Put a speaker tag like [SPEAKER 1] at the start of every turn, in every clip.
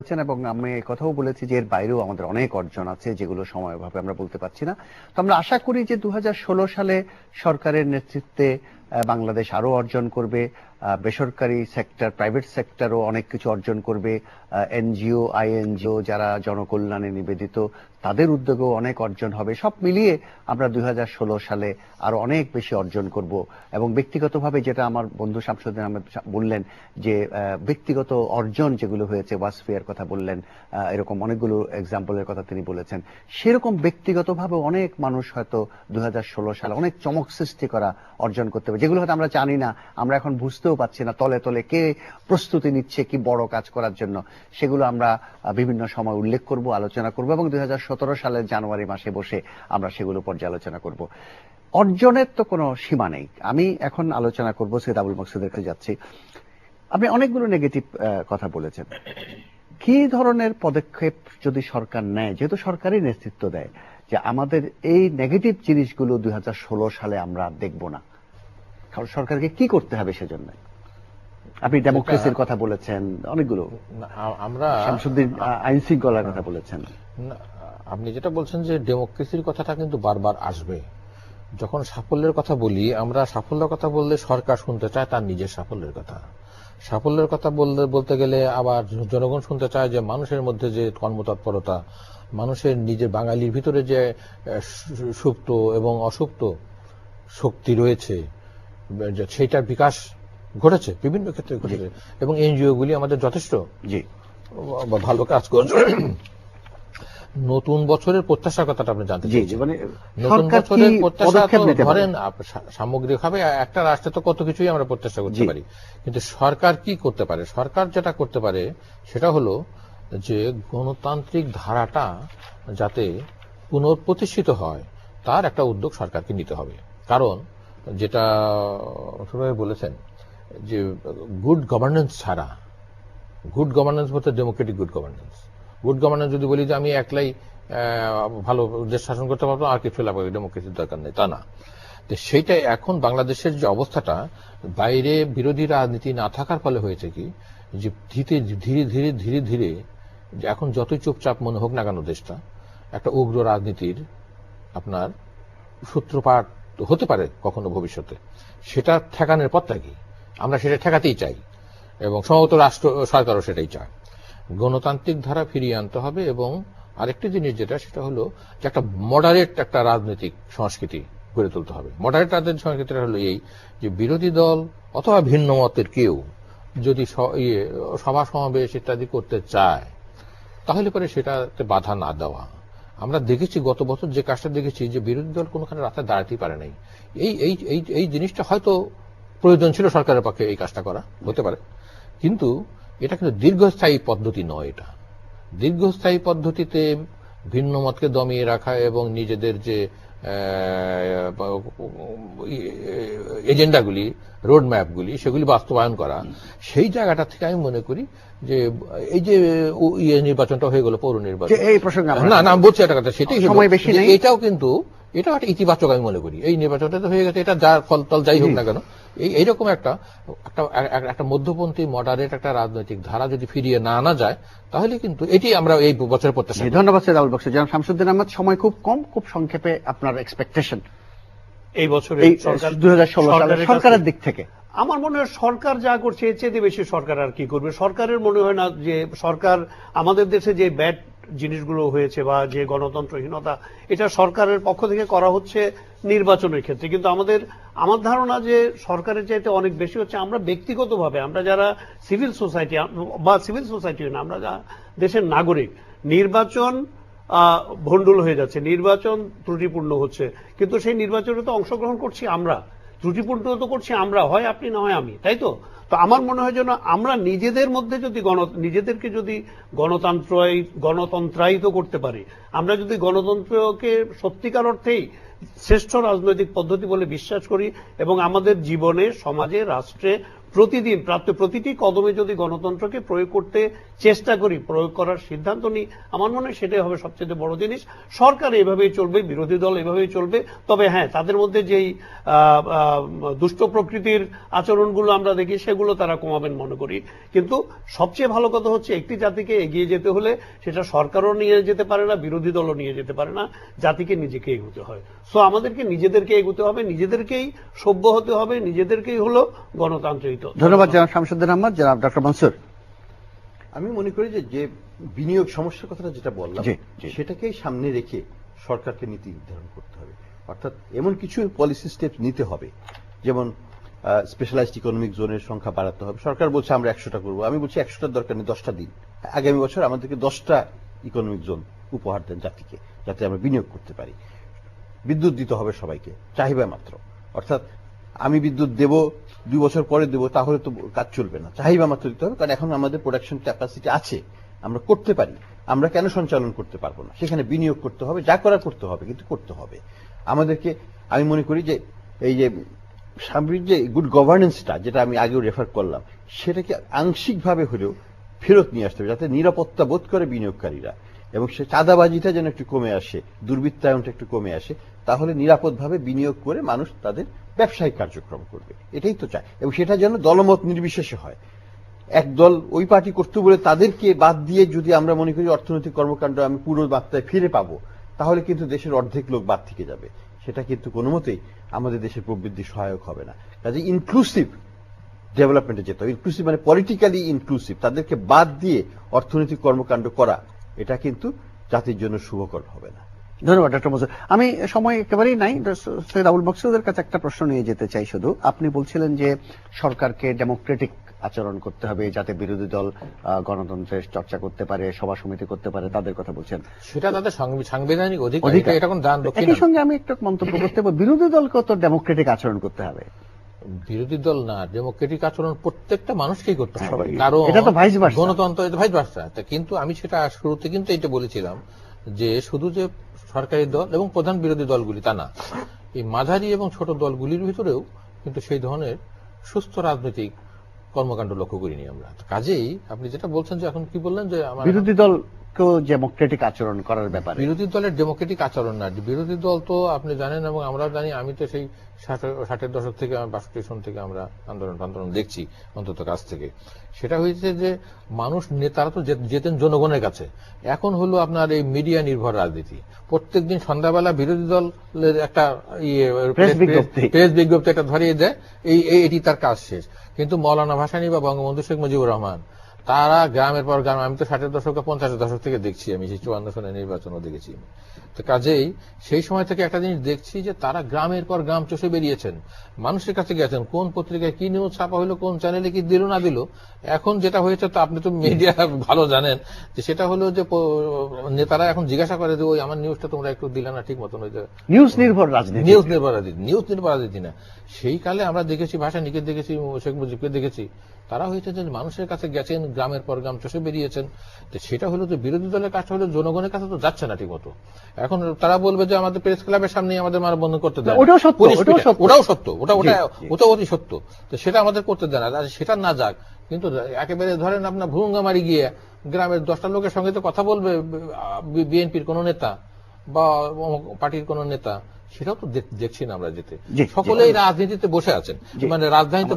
[SPEAKER 1] এবং আমি এই কথাও বলেছি যে এর বাইরেও আমাদের অনেক অর্জন আছে যেগুলো সময়ভাবে আমরা বলতে পারছি না। তো আমরা আশা করি যে 2016 সালে সরকারের নেতৃত্বে বাংলাদেশ আরো অর্জন করবে। বেসরকারি সেক্টর, প্রাইভেট সেক্টরও অনেক কিছু অর্জন করবে। এনজিও, আইএনজিও যারা জনকল্যাণে নিবেদিত, তাদের উদ্যোগেও অনেক অর্জন হবে। সব মিলিয়ে আমরা 2016 সালে আরো অনেক বেশি অর্জন করব। এবং ব্যক্তিগতভাবে যেটা আমার বন্ধু শামসুদ্দিন আহমেদ বললেন যে ব্যক্তিগত অর্জন যেগুলো হয়েছে, ওয়াসফিয়ার কথা বললেন, এরকম অনেকগুলো এক্সাম্পলের কথা তিনি বলেছেন, সেরকম ব্যক্তিগতভাবে অনেক মানুষ হয়তো 2016 সালে অনেক চমক সৃষ্টি করা অর্জন করতে হবে, যেগুলো হয়তো আমরা জানি না, আমরা এখন বুঝতেও পারছি না তলে তলে কে প্রস্তুতি নিচ্ছে কি বড় কাজ করার জন্য। সেগুলো আমরা বিভিন্ন সময় উল্লেখ করব, আলোচনা করব, এবং 2017 সালের জানুয়ারি মাসে বসে আমরা সেগুলো পর্যালোচনা করব। অর্জনের তো কোনো সীমা নেই। আমি এখন আলোচনা করব সৈয়দ আবুল মকসুদের কাছে যাচ্ছি। আপনি অনেকগুলো নেগেটিভ কথা বলেছেন। কি ধরনের পদক্ষেপ যদি সরকার নেয়, যেহেতু সরকারই নেতৃত্ব দেয়, যে আমাদের এই নেগেটিভ জিনিসগুলো 2016 সালে আমরা দেখব না, কারণ সরকারকে কি করতে হবে সেজন্য? আপনি ডেমোক্রেসির কথা বলেছেন, অনেকগুলো,
[SPEAKER 2] আমরা
[SPEAKER 1] শামসুদ্দিন আইন শৃঙ্খলার কথা বলেছেন।
[SPEAKER 2] আপনি যেটা বলছেন যে ডেমোক্রেসির কথাটা কিন্তু বারবার আসবে। যখন সাফল্যের কথা বলি, আমরা সাফল্যের কথা বললে সরকার শুনতে চায় তার নিজের সাফল্যের কথা। সাফল্যের কথা বলতে গেলে আবার জনগণ শুনতে চায় যে মানুষের মধ্যে যে কর্মতৎপরতা, মানুষের নিজের বাঙালির ভিতরে যে সুপ্ত এবং অসুপ্ত শক্তি রয়েছে, সেইটার বিকাশ ঘটেছে, বিভিন্ন ক্ষেত্রে ঘটেছে, এবং এনজিও গুলি আমাদের যথেষ্ট ভালো কাজ করছে। নতুন বছরের প্রত্যাশার কথাটা আপনি জানতে চাইছেন। নতুন বছরের প্রত্যাশা ধরেন সামগ্রিকভাবে একটা রাষ্ট্রে তো কত কিছুই আমরা প্রত্যাশা করতে পারি, কিন্তু সরকার কি করতে পারে? সরকার যেটা করতে পারে সেটা হলো যে গণতান্ত্রিক ধারাটা যাতে পুনঃপ্রতিষ্ঠিত হয়, তার একটা উদ্যোগ সরকারকে নিতে হবে। কারণ যেটা সবাই বলেছেন যে গুড গভর্নেন্স ছাড়া, গুড গভর্নেন্স বলতে Democratic good governance, good governance যদি বলি যে আমি একলাই ভালো দেশ শাসন করতে পারবো আর কিছু লাভ হবে, ডেমোক্রেসির দরকার নেই, তা না। তো সেইটাই এখন বাংলাদেশের যে অবস্থাটা, বাইরে বিরোধী রাজনীতি না থাকার ফলে হয়েছে কি যে ধীরে ধীরে ধীরে ধীরে এখন যতই চুপচাপ মনে হোক না কেন দেশটা, একটা উগ্র রাজনীতির আপনার সূত্রপাত হতে পারে কখনো ভবিষ্যতে। সেটা ঠেকানোর পথটা কি? আমরা সেটা ঠেকাতেই চাই, এবং সম্ভবত রাষ্ট্র সরকারও সেটাই চায়। গণতান্ত্রিক ধারা ফিরিয়ে আনতে হবে, এবং আরেকটি জিনিস যেটা, সেটা হলো যে একটা মডারেট একটা রাজনৈতিক সংস্কৃতি গড়ে তুলতে হবে। মডারেট রাজনৈতিক সংস্কৃতিটা হলো এই যে বিরোধী দল অথবা ভিন্ন মতের কেউ যদি সভা সমাবেশ ইত্যাদি করতে চায়, তাহলে পরে সেটাতে বাধা না দেওয়া। আমরা দেখেছি গত বছর যে কাজটা দেখেছি, যে বিরোধী দল কোনোখানে রাস্তায় দাঁড়াতেই পারে নাই। এই জিনিসটা হয়তো প্রয়োজন ছিল সরকারের পক্ষে এই কাজটা করা, হতে পারে, কিন্তু এটা কিন্তু দীর্ঘস্থায়ী পদ্ধতি নয়। এটা দীর্ঘস্থায়ী পদ্ধতিতে ভিন্ন মতকে দমিয়ে রাখা এবং নিজেদের যে এজেন্ডাগুলি, রোড ম্যাপগুলি, সেগুলি বাস্তবায়ন করা, সেই জায়গাটা থেকে আমি মনে করি যে এই যে নির্বাচনটা হয়ে গেল, পৌর নির্বাচন, এই প্রসঙ্গে না বলছি একটা কথা, সেটাই এটাও কিন্তু এটাও একটা ইতিবাচক আমি মনে করি। এই নির্বাচনটা তো হয়ে গেছে, এটা যার ফলতল যাই হোক না কেন, এইরকম একটা মধ্যপন্থী মডারেট একটা রাজনৈতিক ধারা যদি ফিরিয়ে না আনা যায়, তাহলে কিন্তু এটি আমরা এই বছরের প্রত্যাশা।
[SPEAKER 1] ধন্যবাদ সৈয়দ আবুল বকর। জনাব শামসুদ্দিন আহমেদ, সময় খুব কম, খুব সংক্ষেপে আপনার এক্সপেকটেশন
[SPEAKER 3] এই বছরে
[SPEAKER 1] 2016 সালে সরকারের দিক থেকে।
[SPEAKER 3] আমার মনে হয় সরকার যা করছে এর চেয়ে বেশি সরকার আর কি করবে। সরকারের মনে হয় না যে সরকার, আমাদের দেশে যে ব্যাড জিনিসগুলো হয়েছে বা যে গণতন্ত্রহীনতা, এটা সরকারের পক্ষ থেকে করা হচ্ছে নির্বাচনের ক্ষেত্রে, কিন্তু আমার ধারণা যে সরকারের চাইতে অনেক বেশি হচ্ছে আমরা ব্যক্তিগতভাবে, আমরা যারা সিভিল সোসাইটি বা সিভিল সোসাইটি না, আমরা যারা দেশের নাগরিক, নির্বাচন ভণ্ডুল হয়ে যাচ্ছে, নির্বাচন ত্রুটিপূর্ণ হচ্ছে, কিন্তু সেই নির্বাচনে তো অংশগ্রহণ করছি আমরা, ত্রুটিপূর্ণ তো করছি আমরা, হয় আপনি না হয় আমি, তাই তো? তো আমার মনে হয় যেন আমরা নিজেদের মধ্যে যদি নিজেদেরকে যদি গণতন্ত্রায়িত করতে পারি, আমরা যদি গণতন্ত্রকে সত্যিকার অর্থেই শ্রেষ্ঠ রাজনৈতিক পদ্ধতি বলে বিশ্বাস করি এবং আমাদের জীবনে, সমাজে, রাষ্ট্রে প্রতিদিন প্রতিটি কদমে যদি গণতন্ত্রকে প্রয়োগ করতে চেষ্টা করি, প্রয়োগ করার সিদ্ধান্ত নিই, আমার মনে হয় সেটাই হবে সবচেয়ে বড় জিনিস। সরকার এভাবেই চলবে, বিরোধী দল এভাবেই চলবে। তবে হ্যাঁ, তাদের মধ্যে যেই দুষ্ট প্রকৃতির আচরণগুলো আমরা দেখি সেগুলো তারা কমাবেন মনে করি। কিন্তু সবচেয়ে ভালো কথা হচ্ছে একটি জাতিকে এগিয়ে যেতে হলে সেটা সরকারও নিয়ে যেতে পারে না, বিরোধী দলও নিয়ে যেতে পারে না, জাতিকে নিজেকে এগোতে হয়। সো আমাদেরকে নিজেদেরকে এগোতে হবে, নিজেদেরকেই সভ্য হতে হবে, নিজেদেরকেই হলো গণতান্ত্রিক।
[SPEAKER 1] ধন্যবাদ জনাব শামসুদ্দিন আহমদ। জনাব ডক্টর মনসুর।
[SPEAKER 4] আমি মনে করি যে বিনিয়োগ সমস্যার কথাটা যেটা বললাম সেটাকেই সামনে রেখে সরকারকে নীতি নির্ধারণ করতে হবে। অর্থাৎ এমন কিছু পলিসি স্টেপ নিতে হবে, যেমন স্পেশালাইজড ইকোনমিক জোনের সংখ্যা বাড়াতে হবে। সরকার বলছে আমরা 100টা করবো, আমি বলছি 100টার দরকার নেই, 10টা দিন। আগামী বছর আমাদেরকে 10টা ইকোনমিক জোন উপহার দেন জাতিকে, যাতে আমরা বিনিয়োগ করতে পারি। বিদ্যুৎ দিতে হবে সবাইকে চাহিদা মাত্র, অর্থাৎ আমি বিদ্যুৎ দেব 2 বছর পরে দেব, তাহলে তো কাজ চলবে না, চাহিদা মাত্র দিতে হবে। কারণ এখন আমাদের প্রোডাকশন ক্যাপাসিটি আছে, আমরা করতে পারি, আমরা কেন সঞ্চালন করতে পারবো না? সেখানে বিনিয়োগ করতে হবে, যা করার করতে হবে, কিন্তু করতে হবে আমাদেরকে। আমি মনে করি যে এই যে সামরিক যে গুড গভর্নেন্সটা, যেটা আমি আগেও রেফার করলাম, সেটাকে আংশিকভাবে হলেও ফেরত নিয়ে আসতে হবে, যাতে নিরাপত্তা বোধ করে বিনিয়োগকারীরা, এবং সে চাঁদাবাজিটা যেন একটু কমে আসে, দুর্বৃত্তায়নটা একটু কমে আসে। তাহলে নিরাপদভাবে বিনিয়োগ করে মানুষ তাদের ব্যবসায়িক কার্যক্রম করবে, এটাই তো চায়। এবং সেটা যেন দলমত নির্বিশেষে হয়। এক দল ওই পার্টি করতে বলে তাদেরকে বাদ দিয়ে যদি আমরা মনে করি অর্থনৈতিক কর্মকাণ্ড আমি পুরো মাত্রায় ফিরে পাবো, তাহলে কিন্তু দেশের অর্ধেক লোক বাদ থেকে যাবে। সেটা কিন্তু কোনো মতেই আমাদের দেশের প্রবৃদ্ধি সহায়ক হবে না। কাজে ইনক্লুসিভ ডেভেলপমেন্টে যেতে হবে। ইনক্লুসিভ মানে পলিটিক্যালি ইনক্লুসিভ, তাদেরকে বাদ দিয়ে অর্থনৈতিক কর্মকাণ্ড করা, এটা কিন্তু জাতির জন্য শুভকর হবে না।
[SPEAKER 1] ধন্যবাদ ডক্টর মনসুর। আমি সময় একেবারেই নাই, সৈয়দ আবুল মকসুদের কাছে একটা প্রশ্ন নিয়ে যেতে চাই। শুধু আপনি বলছিলেন যে সরকারকে ডেমোক্রেটিক আচরণ করতে হবে, যাতে বিরোধী দল গণতন্ত্রের চর্চা করতে পারে, সভা সমিতি করতে পারে, তাদের কথা বলছেন।
[SPEAKER 2] সেটা তাদের সাংবিধানিক অধিকার। এটা কোন দান দক্ষিণ।
[SPEAKER 1] একই সঙ্গে আমি একটা মন্তব্য করতে পারি, বিরোধী দলকে তো ডেমোক্রেটিক আচরণ করতে হবে।
[SPEAKER 2] বিরোধী দল না, ডেমোক্রেটিক আচরণ প্রত্যেকটা মানুষকেই করতে হবে,
[SPEAKER 1] কারণ এটা তো ভাইস ভার্সা,
[SPEAKER 2] গণতন্ত্র এটা ভাইস ভার্সা। কিন্তু আমি সেটা শুরুতে কিন্তু এটা বলেছিলাম যে শুধু যে সরকারি দল এবং প্রধান বিরোধী দলগুলি তা না, এই মাঝারি এবং ছোট দলগুলির ভিতরেও কিন্তু সেই ধরনের সুস্থ রাজনৈতিক কর্মকাণ্ড লক্ষ্য করিনি আমরা। কাজেই আপনি যেটা বলছেন যে এখন কি বললেন যে
[SPEAKER 1] বিরোধী দলকেও ডেমোক্রেটিক আচরণ করার ব্যাপারে,
[SPEAKER 2] বিরোধী দলের ডেমোক্রেটিক আচরণ না, বিরোধী দল তো আপনি জানেন এবং আমরাও জানি, আমি তো সেই 60-এর দশক থেকে 62 সন থেকে আমরা আন্দোলন দেখছি অন্তত কাছ থেকে। সেটা হয়েছে যে মানুষ নেতারা তো যেতেন জনগণের কাছে, এখন হলো আপনার এই মিডিয়া নির্ভর রাজনীতি। প্রত্যেকদিন সন্ধ্যাবেলা বিরোধী দলের একটা প্রেস বিজ্ঞপ্তি একটা ধরিয়ে দেয়, এটি তার কাজ শেষ। কিন্তু মৌলানা ভাসানী বা বঙ্গবন্ধু শেখ মুজিবুর রহমান তারা গ্রামের পর গ্রাম, আমি তো 60-এর দশক 50-এর দশক থেকে দেখছি, আমি সেই 54 সনের নির্বাচনও দেখেছি। তো কাজেই সেই সময় থেকে একটা জিনিস দেখছি যে তারা গ্রামের পর গ্রাম চষে বেরিয়েছেন, মানুষের কাছে গেছেন, কোন পত্রিকায় কি নিউজ ছাপা হলো, কোন চ্যানেলে কি দিল না দিল। এখন যেটা হয়েছে, তো আপনি তো মিডিয়া ভালো জানেন, যে সেটা হলো যে নেতারা এখন জিজ্ঞাসা করে যে ওই আমার নিউজটা তোমরা একটু দিলে না ঠিক মতন, ওই যে
[SPEAKER 1] নিউজ নির্ভর রাজনীতি,
[SPEAKER 2] নিউজ নির্ভর রাজনীতি না। সেই কালে আমরা দেখেছি, ভাসানীকে দেখেছি, শেখ মুজিবকে দেখেছি, তারা হয়েছে যে মানুষের কাছে গেছেন, গ্রামের পর গ্রাম চষে বেরিয়েছেন। তো সেটা হলো যে বিরোধী দলের কাজটা হলো জনগণের কাছে তো যাচ্ছে না ঠিক মতো। এখন তারা বলবে যে আমাদের প্রেস ক্লাবের সামনে আমাদের মানববন্ধন করতে দেয়, ওটাও সত্য, ওটা অতি সত্য। তো সেটা আমাদের করতে দেয় না, সেটা না যাক। কিন্তু একেবারে ধরেন আপনার ভুঙ্গামারি গিয়ে গ্রামের 10টা লোকের সঙ্গে তো কথা বলবে বিএনপির কোন নেতা বা পার্টির কোন নেতা, সেটাও তো দেখছি না আমরা যেতে। সকলেই রাজনীতিতে বসে আছেন, মানে রাজধানীতে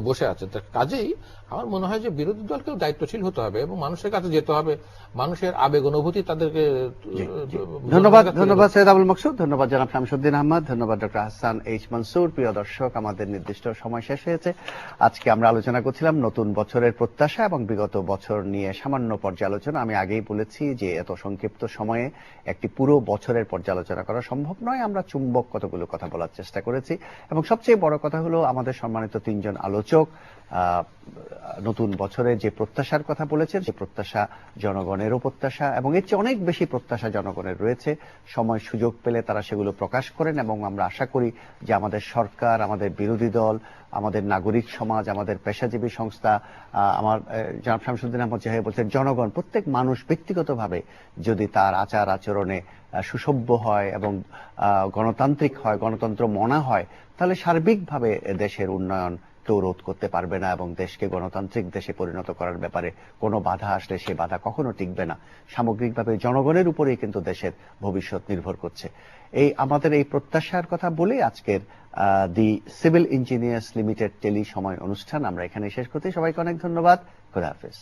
[SPEAKER 2] বসে আছেন। কাজেই আমার মনে হয় যে বিরোধী দলকেও দায়িত্বশীল হতে হবে এবং মানুষের কাছে যেতে হবে, মানুষের আবেগ অনুভূতি তাদেরকে।
[SPEAKER 1] ধন্যবাদ সৈয়দ আবুল মকসুদ, ধন্যবাদ জনাব শামসুদ্দিন আহমদ, ধন্যবাদ ডক্টর হাসান এইচ মনসুর। প্রিয় দর্শক, আমাদের নির্দিষ্ট সময় শেষ হয়েছে। আজকে আমরা আলোচনা করছিলাম নতুন বছরের প্রত্যাশা এবং বিগত বছর নিয়ে সামান্য পর্যালোচনা। আমি আগেই বলেছি যে এত সংক্ষিপ্ত সময়ে একটি পুরো বছরের পর্যালোচনা করা সম্ভব নয়। আমরা চুম্বক কতগুলো কথা বলার চেষ্টা করেছি এবং সবচেয়ে বড় কথা হলো আমাদের সম্মানিত 3 জন আলোচক নতুন বছরে যে প্রত্যাশার কথা বলেছেন, সে প্রত্যাশা জনগণেরও প্রত্যাশা এবং এর চেয়ে অনেক বেশি প্রত্যাশা জনগণের রয়েছে। সময় সুযোগ পেলে তারা সেগুলো প্রকাশ করেন এবং আমরা আশা করি যে আমাদের সরকার, আমাদের বিরোধী দল, আমাদের নাগরিক সমাজ, আমাদের পেশাজীবী সংস্থা, আমার জনাব শামসুদ্দিন আহমদ জাহিদ বলছেন, জনগণ, প্রত্যেক মানুষ ব্যক্তিগতভাবে যদি তার আচার আচরণে সুসভ্য হয় এবং গণতান্ত্রিক হয়, গণতন্ত্র মনা হয়, তাহলে সার্বিকভাবে দেশের উন্নয়ন কেউ রোধ করতে পারবে না এবং দেশকে গণতান্ত্রিক দেশে পরিণত করার ব্যাপারে কোনো বাধা আসলে সে বাধা কখনো টিকবে না। সামগ্রিকভাবে জনগণের উপরেই কিন্তু দেশের ভবিষ্যৎ নির্ভর করছে। আমাদের এই প্রত্যাশার কথা বলে আজকের দি সিভিল ইঞ্জিনিয়ার্স লিমিটেড টেলি সময় অনুষ্ঠান আমরা এখানে শেষ করতে। সবাইকে অনেক ধন্যবাদ। খোদা হাফেজ।